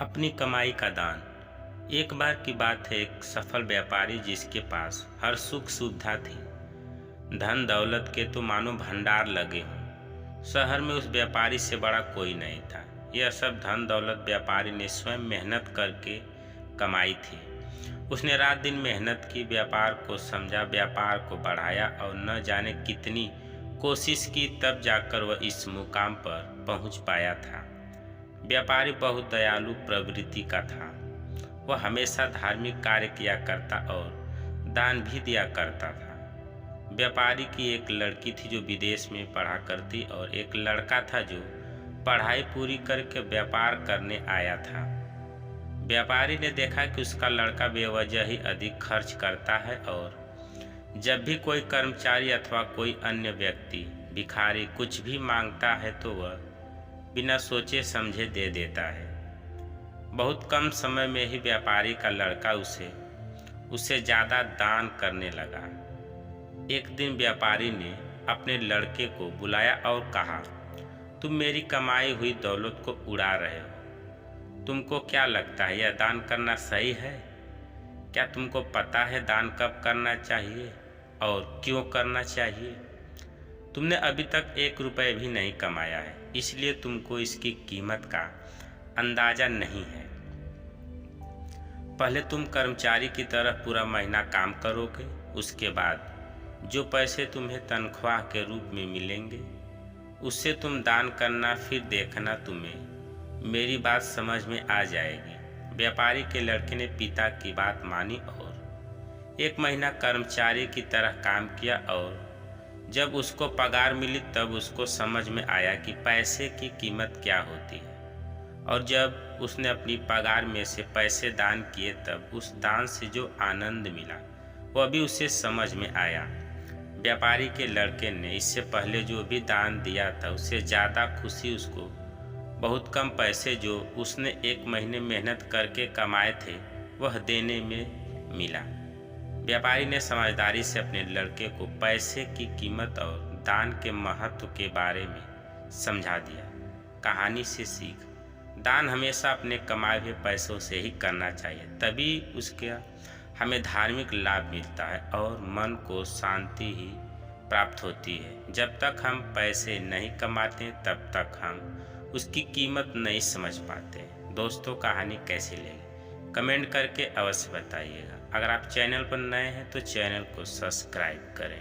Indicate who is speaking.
Speaker 1: अपनी कमाई का दान। एक बार की बात है, एक सफल व्यापारी जिसके पास हर सुख सुविधा थी, धन दौलत के तो मानो भंडार लगे हों। शहर में उस व्यापारी से बड़ा कोई नहीं था। यह सब धन दौलत व्यापारी ने स्वयं मेहनत करके कमाई थी। उसने रात दिन मेहनत की, व्यापार को समझा, व्यापार को बढ़ाया और न जाने कितनी कोशिश की, तब जाकर वह इस मुकाम पर पहुंच पाया था। व्यापारी बहुत दयालु प्रवृत्ति का था। वह हमेशा धार्मिक कार्य किया करता और दान भी दिया करता था। व्यापारी की एक लड़की थी जो विदेश में पढ़ा करती और एक लड़का था जो पढ़ाई पूरी करके व्यापार करने आया था। व्यापारी ने देखा कि उसका लड़का बेवजह ही अधिक खर्च करता है और जब भी कोई कर्मचारी अथवा कोई अन्य व्यक्ति भिखारी कुछ भी मांगता है तो वह बिना सोचे समझे दे देता है। बहुत कम समय में ही व्यापारी का लड़का उसे ज़्यादा दान करने लगा। एक दिन व्यापारी ने अपने लड़के को बुलाया और कहा, तुम मेरी कमाई हुई दौलत को उड़ा रहे हो। तुमको क्या लगता है यह दान करना सही है? क्या तुमको पता है दान कब करना चाहिए और क्यों करना चाहिए? तुमने अभी तक 1 रुपये भी नहीं कमाया है, इसलिए तुमको इसकी कीमत का अंदाज़ा नहीं है। पहले तुम कर्मचारी की तरह पूरा महीना काम करोगे, उसके बाद जो पैसे तुम्हें तनख्वाह के रूप में मिलेंगे उससे तुम दान करना, फिर देखना तुम्हें मेरी बात समझ में आ जाएगी। व्यापारी के लड़के ने पिता की बात मानी और 1 महीना कर्मचारी की तरह काम किया और जब उसको पगार मिली तब उसको समझ में आया कि पैसे की कीमत क्या होती है। और जब उसने अपनी पगार में से पैसे दान किए तब उस दान से जो आनंद मिला वह भी उसे समझ में आया। व्यापारी के लड़के ने इससे पहले जो भी दान दिया था उससे ज़्यादा खुशी उसको बहुत कम पैसे जो उसने 1 महीने मेहनत करके कमाए थे वह देने में मिला। व्यापारी ने समझदारी से अपने लड़के को पैसे की कीमत और दान के महत्व के बारे में समझा दिया। कहानी से सीख, दान हमेशा अपने कमाए हुए पैसों से ही करना चाहिए, तभी उसका हमें धार्मिक लाभ मिलता है और मन को शांति ही प्राप्त होती है। जब तक हम पैसे नहीं कमाते तब तक हम उसकी कीमत नहीं समझ पाते। दोस्तों, कहानी कैसी लगी कमेंट करके अवश्य बताइएगा। अगर आप चैनल पर नए हैं तो चैनल को सब्सक्राइब करें।